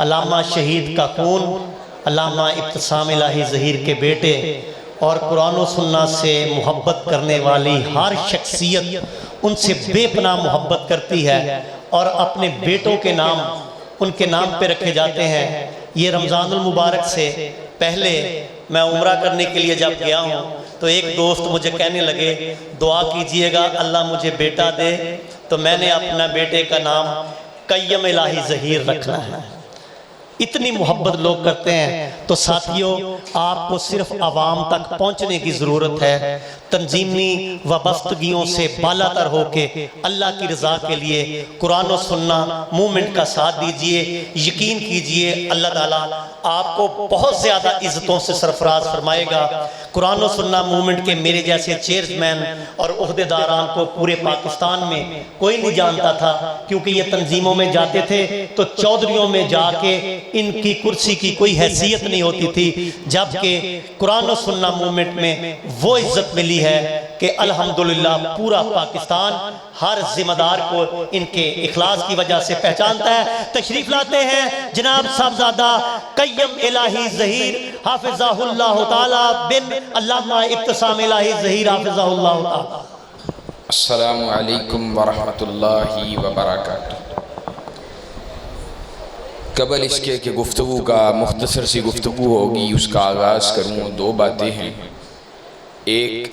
علامہ شہید کا خون، علامہ ابتسام الہی ظہیر کے بیٹے اور قرآن و سنت سے محبت کرنے والی ہر شخصیت ان سے بے پناہ محبت کرتی ہے اور اپنے بیٹوں کے نام ان کے نام پہ رکھے جاتے ہیں۔ یہ رمضان المبارک سے پہلے میں عمرہ کرنے کے لیے جب گیا ہوں تو ایک دوست مجھے کہنے لگے دعا کیجئے گا اللہ مجھے بیٹا دے، تو میں نے اپنا بیٹے کا نام قیم الہی ظہیر رکھنا ہے۔ اتنی محبت لوگ کرتے ہیں۔ تو ساتھیوں، آپ کو صرف عوام تک پہنچنے کی ضرورت ہے، تنظیمی وابستگیوں سے بالا تر ہو کے اللہ کی رضا کے لیے قرآن و سنت موومنٹ کا ساتھ دیجئے۔ یقین کیجئے اللہ تعالیٰ آپ کو بہت زیادہ عزتوں سے سرفراز فرمائے گا۔ قرآن و سنت موومنٹ کے میرے جیسے چیئرمین اور عہدیداران کو پورے پاکستان میں کوئی نہیں جانتا تھا، کیونکہ یہ تنظیموں میں جاتے تھے تو چودھریوں میں جا کے ان کی کرسی کی کوئی حیثیت نہیں ہوتی تھی، جبکہ قرآن و سنت موومنٹ میں وہ عزت ملی ہے کہ الحمدللہ پورا پاکستان ہر ذمہ دار کو ان کے اخلاص کی وجہ سے پہچانتا ہے۔ تشریف لاتے ہیں جناب صاحبزادہ قیم الہی ظہیر حافظہ اللہ تعالی بن علامہ ابتسام الہی ظہیر حافظہ اللہ تعالی۔ السلام علیکم ورحمۃ اللہ وبرکاتہ۔ قبل اس کے کہ گفتگو کا مختصر سی گفتگو ہوگی، اس کا آغاز کروں۔ دو باتیں ہیں۔ ایک،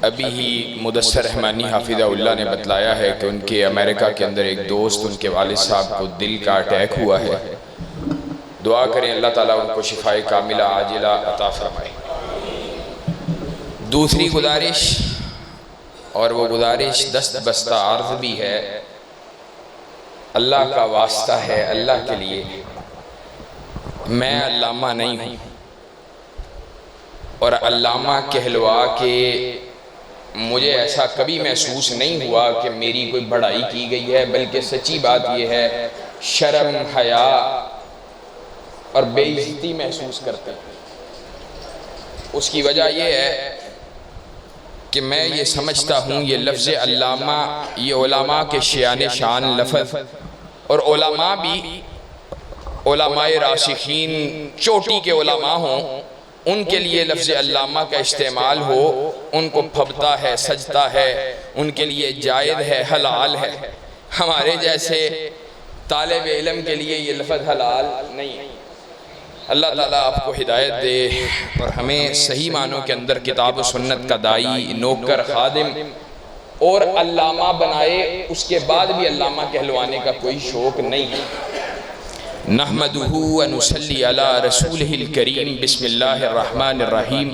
ابھی ہی مدثر رحمانی حافظہ اللہ نے بتلایا ہے کہ ان کے امریکہ کے اندر ایک دوست، ان کے والد صاحب کو دل کا اٹیک ہوا ہے۔ دعا کریں اللہ تعالیٰ ان کو شفائے کاملہ عاجلہ عطا فرمائے۔ دوسری گزارش، اور وہ گزارش دست بستہ عرض بھی ہے، اللہ کا واسطہ ہے، اللہ کے لیے، میں علامہ نہیں ہوں اور علامہ کہلوا کے مجھے ایسا کبھی محسوس نہیں ہوا کہ میری کوئی بڑائی کی گئی ہے، بلکہ سچی بات یہ ہے شرم، حیا اور بے عزتی محسوس کرتے ہیں۔ اس کی وجہ یہ ہے کہ میں یہ سمجھتا ہوں یہ لفظ علامہ یہ علماء کے شیان شان لفظ، اور علماء بھی علماء راسخین چوٹی کے علماء ہوں، ان کے لیے لفظ علامہ کا استعمال ہو، ان کو پھبتا ہے، سجتا ہے، ان کے لیے جائز ہے، حلال ہے۔ ہمارے جیسے طالب علم کے لیے یہ لفظ حلال نہیں ہے۔ اللہ تعالیٰ آپ کو ہدایت دے اور ہمیں صحیح معنوں کے اندر کتاب و سنت کا دائی، نوکر، خادم اور علامہ بنائے، اس کے بعد بھی علامہ کہلوانے کا کوئی شوق نہیں ہے۔ نحمدہ و نصلی علی رسولہ الکریم، بسم اللہ الرحمن الرحیم۔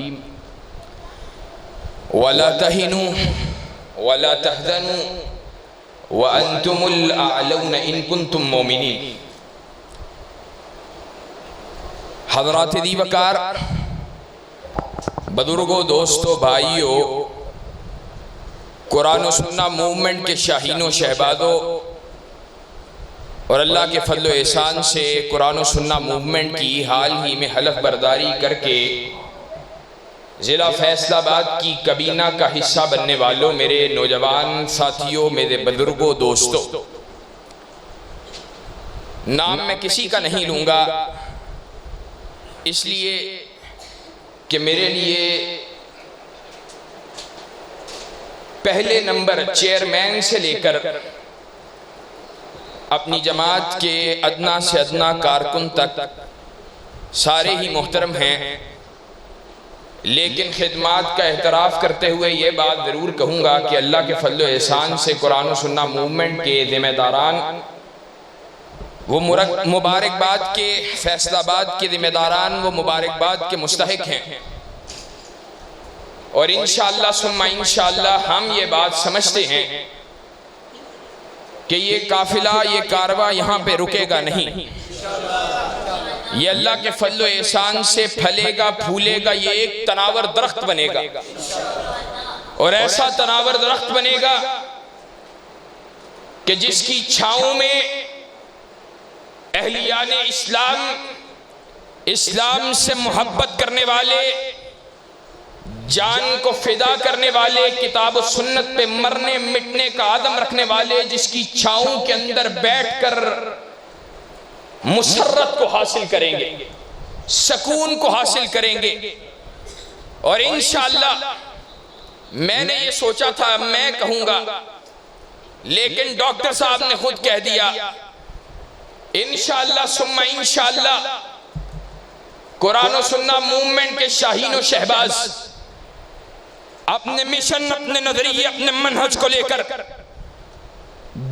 ولا تہنوا ولا تحزنوا وانتم الاعلون ان کنتم مؤمنین۔ حضرات دی وقار، بزرگوں، دوستوں، بھائیوں، قرآن و سنت موومنٹ کے شاہین و شہبازوں، اور اللہ کے فضل و احسان سے قرآن و سنت موومنٹ کی حال ہی میں حلف برداری کر کے ضلع فیصل آباد کی کابینہ کا حصہ بننے والوں، میرے نوجوان ساتھیوں، میرے بزرگوں، دوستوں، نام میں کسی کا نہیں لوں گا، اس لیے کہ میرے لیے پہلے نمبر چیئرمین سے لے کر اپنی جماعت کے ادنا سے ادنا کارکن تک سارے ہی محترم ہیں، لیکن خدمات کا اعتراف کرتے ہوئے یہ بات ضرور کہوں گا کہ اللہ کے فضل و احسان سے قرآن و سنت موومنٹ کے ذمہ داران، وہ مبارکباد کے فیصل آباد کے ذمہ داران، وہ مبارکباد کے مستحق ہیں، اور انشاءاللہ ثم انشاءاللہ ہم یہ بات سمجھتے ہیں کہ یہ قافلہ، یہ کارواں یہاں پہ رکے گا نہیں، یہ اللہ کے فضل و احسان سے پھلے گا، پھولے گا، یہ ایک تناور درخت بنے گا، اور ایسا تناور درخت بنے گا کہ جس کی چھاؤں میں اہلیان اسلام، اسلام سے محبت کرنے والے، جان کو فدا کرنے والے، کتاب و سنت پہ مرنے مٹنے کا عزم رکھنے والے، جس کی چھاؤں کے اندر بیٹھ کر مسرت کو حاصل کریں گے، سکون کو حاصل کریں گے، اور انشاءاللہ میں نے یہ سوچا تھا میں کہوں گا، لیکن ڈاکٹر صاحب نے خود کہہ دیا انشاءاللہ ثم انشاءاللہ قرآن و سنہ موومنٹ کے شاہین و شہباز اپنے مشن، اپنے نظریے، اپنے منہج کو لے کر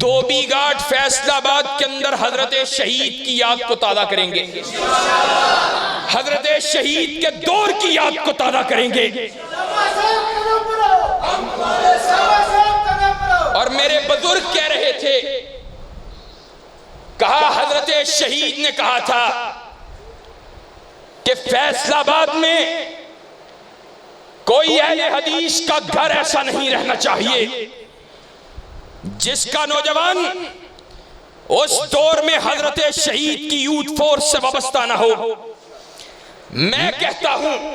دوبی گھاٹ فیصل آباد کے اندر حضرت شہید کی یاد کو تازہ کریں گے، حضرت شہید کے دور کی یاد کو تازہ کریں گے۔ اور میرے بزرگ کہہ رہے تھے، کہا حضرت شہید نے کہا تھا کہ فیصل آباد میں کوئی اہل حدیث کا گھر ایسا نہیں رہنا چاہیے جس کا نوجوان اس دور میں حضرت شہید کی یوتھ فورس سے وابستہ نہ ہو۔ میں کہتا ہوں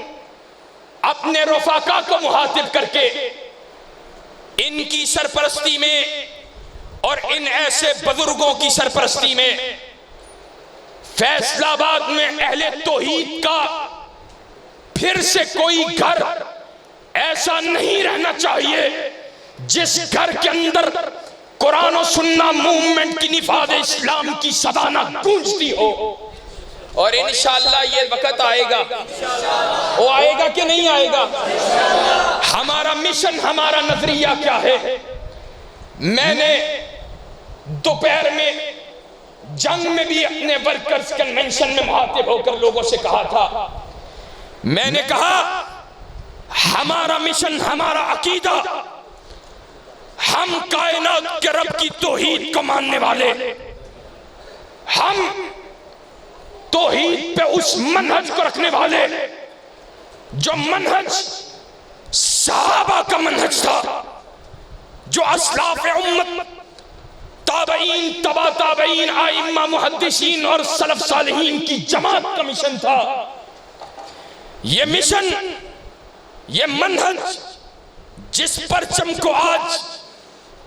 اپنے رفاقہ کو مخاطب کر کے ان کی سرپرستی میں اور ان ایسے بزرگوں کی سرپرستی میں فیصل آباد میں اہل توحید کا پھر سے کوئی گھر ایسا نہیں رہنا چاہیے جس گھر کے اندر قرآن و سنہ موومنٹ کی نفاذ اسلام کی صدا نہ گونجتی ہو۔ اور انشاءاللہ یہ وقت آئے گا، وہ آئے گا کہ نہیں آئے گا؟ ہمارا مشن، ہمارا نظریہ کیا ہے؟ میں نے دوپہر میں جنگ میں بھی اپنے ورکرز کنونشن میں مخاطب ہو کر لوگوں سے کہا تھا، میں نے کہا ہمارا مشن، ہمارا عقیدہ، ہم کائنات کے رب کی توحید کو ماننے والے، ہم توحید پہ اس منہج کو رکھنے والے جو منہج صحابہ کا منہج تھا، جو اسلاف امت، تابعین، تبا تابعین، ائمہ، محدثین اور سلف صالحین کی جماعت کا مشن تھا۔ یہ مشن، یہ منہج جس پرچم کو آج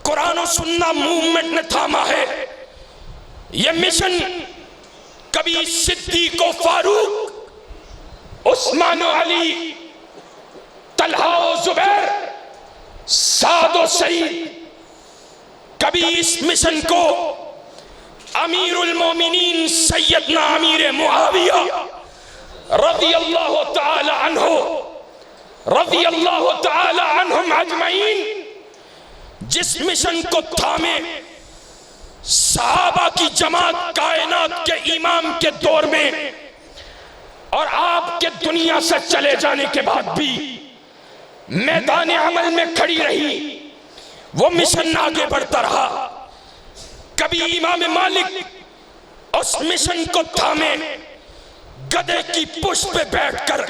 قرآن و سنہ موومنٹ نے تھاما ہے، یہ مشن کبھی صدیق و فاروق، عثمان و علی، طلحہ و زبیر، سعد و سعید، کبھی اس مشن کو امیر المومنین سیدنا امیر معاویہ رضی اللہ تعالی عنہ، رضی اللہ تعالی عنہم اجمعین، جس مشن کو تھامے صحابہ کی جماعت کائنات کے امام کے دور میں اور آپ کے دنیا سے چلے جانے کے بعد بھی میدان عمل میں کھڑی رہی، وہ مشن آگے بڑھتا رہا۔ کبھی امام مالک اس مشن کو تھامے گدھے کی پشت پہ بیٹھ کر،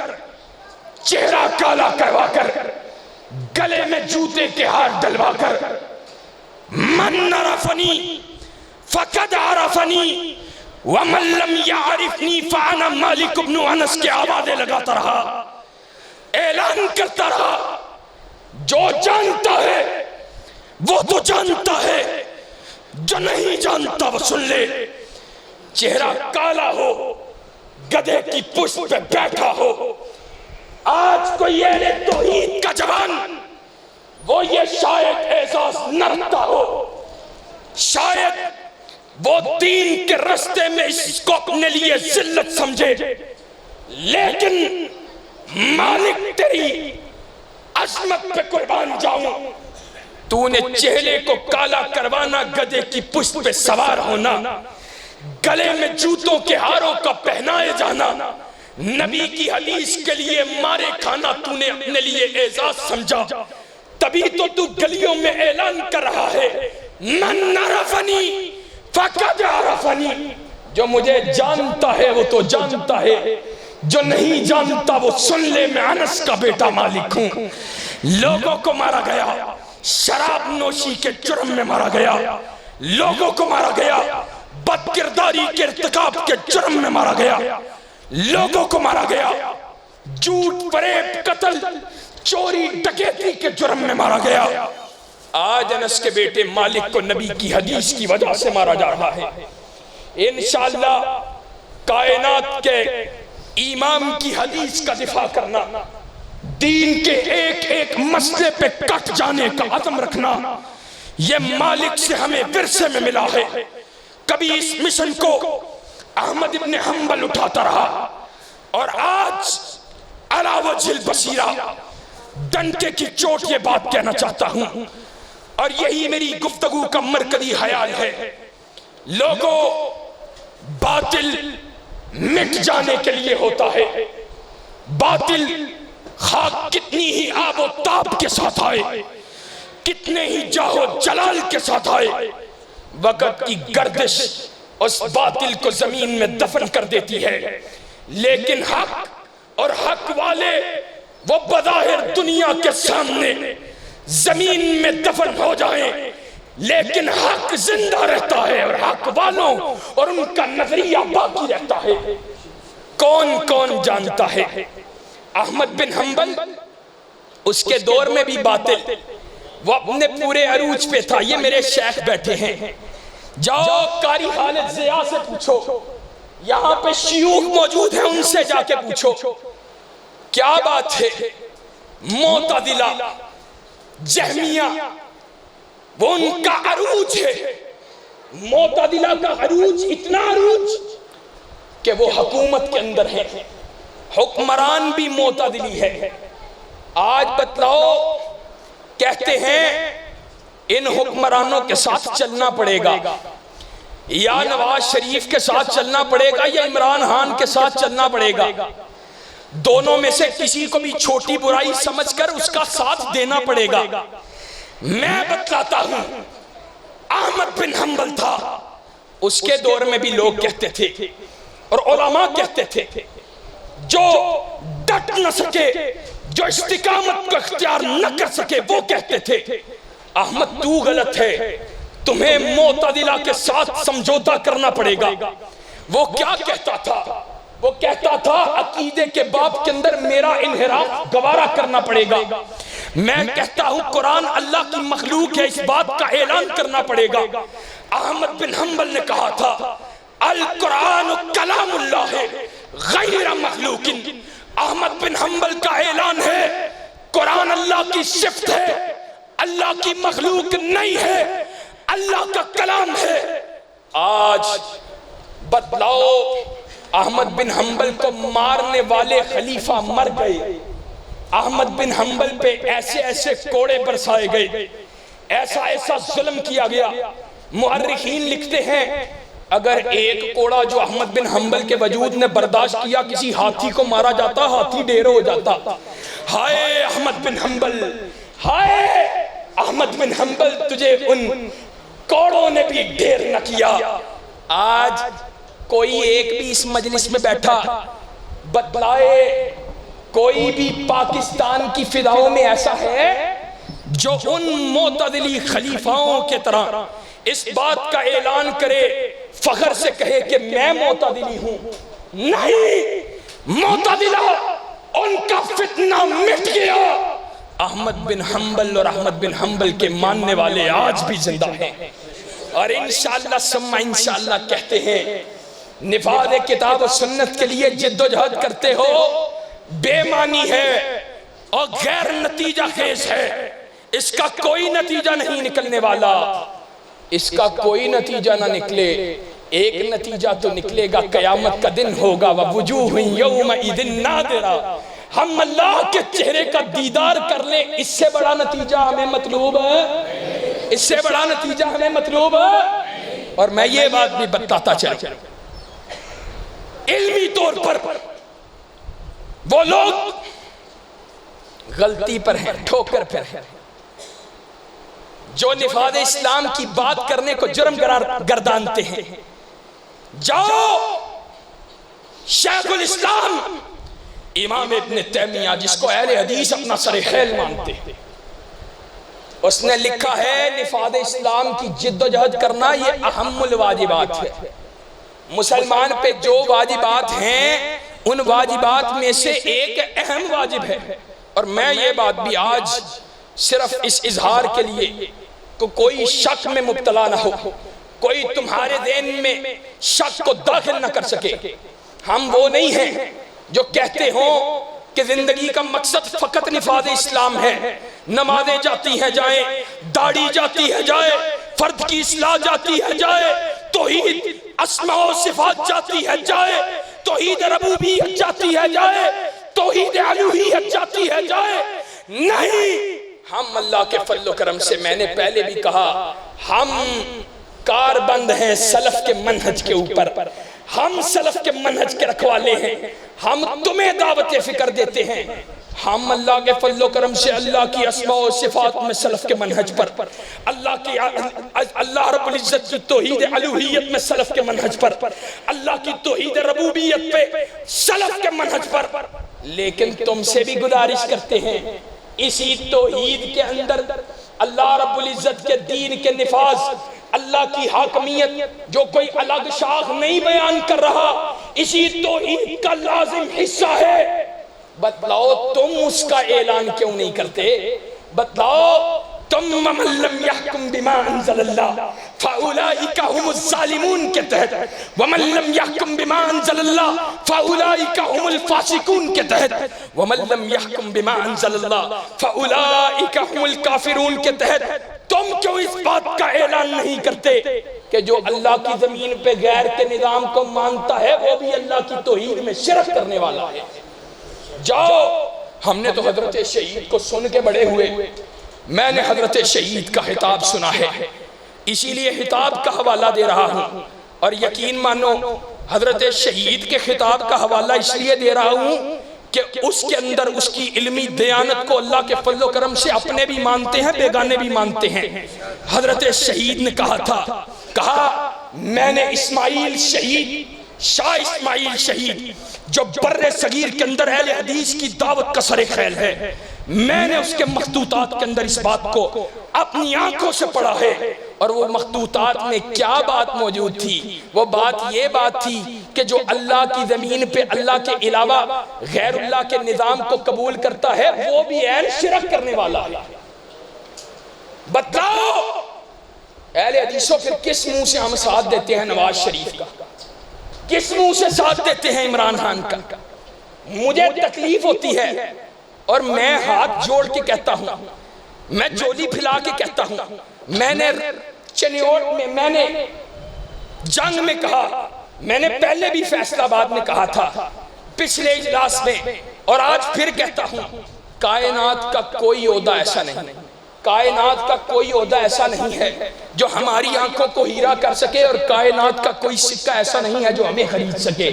چہرہ کالا کروا کر، گلے میں جوتے کے ہار ڈلوا کر، من عرفنی فقد عرفنی ومن لم یعرفنی فانا مالک بن انس کے آوازیں لگاتا رہا، اعلان کرتا رہا، جو جانتا ہے وہ تو جانتا ہے، جو نہیں جانتا وہ سن لے۔ چہرہ کالا ہو، گدھے کی پشت پہ بیٹھا ہو، آج کوئی اہل توحید کا جوان وہ یہ شاید احساس نہ رکھتا ہو، شاید وہ دین کے رستے میں اس کو اپنے لیے ذلت سمجھے، لیکن مالک تیری عظمت پہ قربان جاؤں، تو نے چہرے کو کالا کروانا، گدھے کی پشت پہ سوار ہونا، گلے میں جوتوں کے ہاروں کا پہنائے جانا، نبی کی حدیث کے لیے مارے کھانا تو نے اپنے لیے اعزاز سمجھا، تبھی تو گلیوں میں اعلان کر رہا ہے، من عرفنی فقد عرفنی، جو مجھے جانتا ہے وہ تو جانتا ہے، جو نہیں جانتا وہ سن لے، میں انس کا بیٹا مالک ہوں۔ لوگوں کو مارا گیا، شراب نوشی کے جرم میں مارا گیا، لوگوں کو مارا گیا، بد کرداری کے ارتکاب کے جرم میں مارا گیا، لوگوں کو مارا گیا، جھوٹ، فریب، قتل، چوری، ڈکیتی کے جرم میں مارا گیا۔ آج انس کے بیٹے مالک کو نبی کی حدیث کی وجہ سے مارا جا رہا ہے۔ انشاءاللہ کائنات کے امام کی حدیث کا دفاع کرنا، دین کے ایک ایک مسئلے پہ کٹ جانے کا عزم رکھنا، یہ مالک سے ہمیں ورثے میں ملا ہے۔ کبھی اس مشن کو احمد ابن حنبل اٹھاتا رہا، اور آج علی وجہ البصیرہ ڈنڈے کی چوٹ یہ بات کہنا چاہتا ہوں، اور یہی میری گفتگو کا مرکزی خیال ہے۔ لوگوں، باطل مٹ جانے کے لیے ہوتا ہے، باطل خاک کتنی ہی آب و تاب کے ساتھ آئے، کتنے ہی جاہ و جلال کے ساتھ آئے، وقت کی گردش اس باطل کو زمین میں دفن کر دیتی ہے۔ لیکن حق اور حق والے وہ بظاہر دنیا کے سامنے زمین میں دفن ہو جائیں، لیکن حق زندہ رہتا ہے، اور حق والوں اور ان کا نظریہ باقی رہتا ہے۔ کون کون جانتا ہے احمد بن حنبل اس کے دور میں بھی باطل، وہ اپنے پورے عروج پہ تھا۔ یہ میرے شیخ بیٹھے ہیں، جاؤ قاری خالد ضیاء سے پوچھو، یہاں پہ شیوخ موجود ہیں، ان سے جا کے پوچھو کیا بات ہے۔ معتزلہ، جہمیہ، وہ ان کا عروج ہے۔ معتزلہ کا عروج اتنا عروج کہ وہ حکومت کے اندر ہے، حکمران بھی معتزلی ہے۔ آج بتلاؤ، کہتے ہیں ان حکمرانوں کے ساتھ چلنا پڑے گا، یا نواز شریف کے ساتھ چلنا پڑے گا، یا عمران خان کے ساتھ چلنا پڑے گا۔ دونوں میں سے کسی کو بھی چھوٹی برائی سمجھ کر اس کا ساتھ دینا پڑے گا۔ میں بتلاتا ہوں، احمد بن حنبل تھا، اس کے دور میں بھی لوگ کہتے تھے اور علماء کہتے تھے، جو ڈٹ نہ سکے، جو استقامت کو اختیار نہ کر سکے، وہ کہتے تھے احمد تو غلط ہے، تمہیں معتزلہ کے ساتھ سمجھوتا کرنا پڑے گا۔ وہ کیا کہتا تھا؟ وہ کہتا تھا عقیدے کے باب کے اندر میرا انحراف گوارا کرنا پڑے گا۔ میں کہتا ہوں قرآن اللہ کی مخلوق ہے، اس بات کا اعلان کرنا پڑے گا۔ احمد بن حنبل نے کہا تھا القرآن کلام اللہ ہے غیر مخلوق۔ احمد بن حنبل کا اعلان ہے قرآن اللہ کی صفت ہے، اللہ کی مخلوق نہیں ہے، اللہ کا کلام ہے۔ آج بتلاؤ، احمد بن حنبل کو مارنے والے خلیفہ مر گئے، احمد بن حنبل پہ ایسے ایسے کوڑے برسائے گئے، ایسا ایسا ظلم کیا گیا۔ مؤرخین لکھتے ہیں اگر ایک کوڑا جو احمد بن حنبل کے وجود نے برداشت کیا کسی ہاتھی کو مارا جاتا، ہاتھی ڈھیر ہو جاتا۔ ہائے احمد بن حنبل، ہائے احمد بن حنبل، تجھے ان کوڑوں نے بھی ڈھیر نہ کیا۔ آج کوئی ایک بھی اس مجلس میں بیٹھا بتلائے کوئی بھی پاکستان کی فضاؤں میں ایسا ہے جو ان معتزلی خلیفاؤں کے طرح اس بات کا اعلان کرے، فخر سے کہے کہ میں معتزلی ہوں؟ نہیں، معتزلہ ان کا فتنہ مٹ گیا۔ احمد بن حنبل اور احمد بن حنبل کے ماننے والے آج بھی زندہ ہیں، اور انشاءاللہ ثم انشاءاللہ کہتے ہیں نفاذ کتاب و سنت کے لیے جد و جہد کرتے ہو، بے معنی ہے اور غیر نتیجہ خیز ہے، اس کا کوئی نتیجہ نہیں نکلنے والا، اس کا کوئی نتیجہ نہ نکلے۔ ایک نتیجہ تو نکلے گا، قیامت کا دن ہوگا، وَوُجُوهٌ يَوْمَئِذٍ نَاظِرَةٌ، ہم اللہ کے چہرے کا دیدار کر لیں، اس سے بڑا نتیجہ ہمیں مطلوب ہے، اس سے بڑا نتیجہ ہمیں مطلوب ہے۔ اور میں یہ بات بھی بتاتا چلوں، علمی طور پر وہ لوگ غلطی پر ہیں، ٹھوکر پر ہیں، جو نفاذ اسلام کی بات کرنے کو جرم گردانتے ہیں۔ جاؤ شیخ الاسلام امام ابن تیمیہ، جس کو اہل حدیث اپنا سر خیل مانتے ہیں، اس نے لکھا ہے نفاذ اسلام کی جد و جہد کرنا یہ اہم الواجبات ہے۔ مسلمان پہ جو واجبات ہیں ان واجبات میں سے ایک اہم واجب ہے، اور میں یہ بات بھی آج صرف اس اظہار کے لیے کہ کوئی شک میں مبتلا نہ ہو، کوئی تمہارے ذہن میں شک کو داخل نہ کر سکے، ہم وہ نہیں ہیں جو کہتے ہوں کہ زندگی کا مقصد فقط نفاذ اسلام ہے، نمازیں جاتی ہیں جائیں، داڑھی جاتی ہے جائے، فرد کی اصلاح جاتی ہے جائے، توحید اسماء و صفات جاتی ہے جائے، توحید ربوبیت جاتی ہے جائے، توحید الوہیت جاتی ہے جائے۔ نہیں، ہم اللہ کے فضل و کرم سے، میں نے پہلے بھی کہا، ہم کاربند ہیں سلف کے منہج کے اوپر، ہم سلف کے منہج کے رکھوالے ہیں، ہم تمہیں دعوت فکر دیتے ہیں۔ ہم اللہ کے فضل و کرم سے اللہ کی اسماء و صفات میں سلف کے منہج پر، اللہ رب العزت کی توحید الوہیت میں سلف کے منہج پر، اللہ کی توحید ربوبیت پہ سلف کے منہج پر۔ لیکن تم سے بھی گزارش کرتے ہیں، اسی توحید کے اندر اللہ رب العزت کے دین کے نفاذ، اللہ کی حاکمیت جو کوئی الگ شاخ نہیں بیان کر رہا، اسی توحید کا لازم حصہ ہے۔ بتلاؤ تم اس کا اعلان کیوں نہیں کرتے؟ بتلاؤ تم وَمَن لَّمْ يَحْكُمْ بِمَا أَنزَلَ اللَّهُ فَأُولَٰئِكَ هُمُ الظَّالِمُونَ کے تحت، وَمَن لَّمْ يَحْكُمْ بِمَا أَنزَلَ اللَّهُ فَأُولَٰئِكَ هُمُ الْفَاسِقُونَ کے تحت، وَمَن لَّمْ يَحْكُمْ بِمَا أَنزَلَ اللَّهُ فَأُولَٰئِكَ هُمُ الْكَافِرُونَ کے تحت تم کیوں اس بات کا اعلان نہیں کرتے کہ جو اللہ کی زمین پہ غیر کے نظام کو مانتا ہے وہ بھی اللہ کی توحید میں شرک کرنے والا ہے؟ جاؤ، ہم نے تو حضرت شہید کو سن کے بڑے ہوئے، میں نے حضرت شہید کا خطاب سنا ہے، اسی لیے خطاب کا حوالہ دے رہا ہوں، اور یقین مانو حضرت شہید کے خطاب کا حوالہ اس لیے دے رہا ہوں کہ اس کے اندر اس کی علمی دیانت کو اللہ کے فضل و کرم سے اپنے بھی مانتے ہیں، بیگانے بھی مانتے ہیں۔ حضرت شہید نے کہا تھا، کہا میں نے اسماعیل شہید، شاہ اسماعیل شہید جو بر صغیر کے اندر اہل حدیث کی دعوت کا سر خیل ہے، میں نے اس کے مخطوطات کے اندر اس بات کو اپنی آنکھوں سے پڑھا ہے، اور وہ مخطوطات میں کیا بات موجود تھی؟ وہ بات یہ بات تھی کہ جو اللہ کی زمین پہ اللہ کے علاوہ غیر اللہ کے نظام کو قبول کرتا ہے وہ بھی عین شرک کرنے والا ہے۔ بتاؤ اہل حدیثوں پھر کس منہ سے ہم ساتھ دیتے ہیں نواز شریف کا، کس منہ سے ساتھ دیتے ہیں عمران خان کا؟ مجھے تکلیف ہوتی ہے اور میں ہاتھ جوڑ کے کہتا ہوں، میں جولی پھیلا کے کہتا ہوں، میں نے چنیوڑ میں، میں نے جنگ میں کہا، میں نے پہلے بھی فیصل آباد میں کہا تھا پچھلے اجلاس میں، اور آج پھر کہتا ہوں، کائنات کا کوئی عہدہ ایسا نہیں، کائنات کا کوئی عہدہ ایسا نہیں ہے جو ہماری آنکھوں کو ہیرا کر سکے، اور کائنات کا کوئی سکہ ایسا نہیں ہے جو ہمیں خرید سکے۔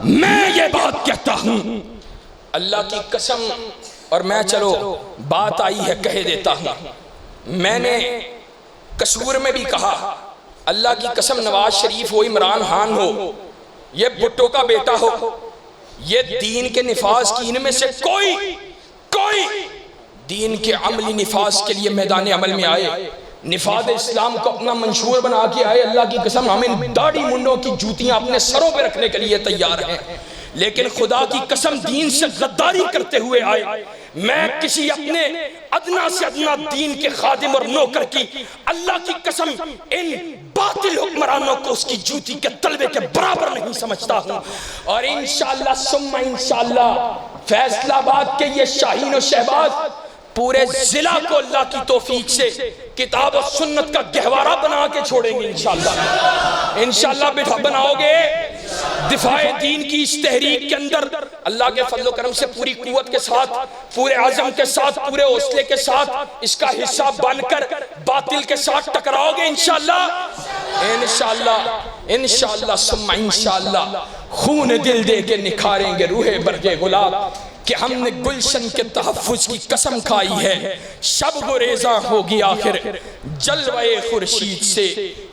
میں یہ بات کہتا ہوں اللہ کی قسم، اور میں چلو بات آئی ہے کہہ دیتا ہوں، میں نے قصور میں بھی کہا اللہ کی قسم، نواز شریف ہو، عمران خان ہو، یہ بھٹو کا بیٹا ہو، یہ دین کے نفاذ کی ان میں سے کوئی دین کے عملی نفاذ کے لیے میدان عمل میں آئے، نفاذ اسلام کو اپنا منشور بنا کے آئے، اللہ کی قسم ہمیں داڑھی منڈوں کی جوتیاں اپنے سروں پہ رکھنے کے لیے تیار ہیں، لیکن خدا کی قسم دین سے غداری کرتے ہوئے آئے۔ میں کسی اپنے ادنا سے ادنا دین کے خادم اور نوکر کی اللہ کی قسم ان باطل حکمرانوں کو اس کی جوتی کے تلوے کے برابر نہیں سمجھتا ہوں، اور انشاءاللہ ثم انشاءاللہ فیصل آباد کے یہ شاہین و شہباز پورے ضلع کو اللہ کی توفیق سے کتاب و سنت کا گہوارہ بنا کے چھوڑیں گے انشاءاللہ۔ انشاءاللہ بناؤ گے دفاع دین کی اس تحریک کے اندر اللہ کے فضل و کرم سے پوری قوت کے ساتھ، پورے عزم کے ساتھ، پورے حوصلے کے ساتھ اس کا حصہ بن کر باطل کے ساتھ ٹکراؤ گے انشاءاللہ۔ انشاءاللہ ثم انشاءاللہ خون دل دے کے نکھاریں گے روح برگ گلاب، کہ ہم نے گلشن کے تحفظ کی قسم کھائی ہے، شب گریزاں ہوگی آخر جلوہ خورشید سے،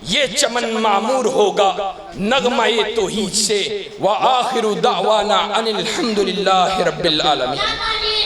یہ چمن معمور ہوگا نغمہ توحید سے، وآخر دعوانا ان الحمدللہ رب العالمین۔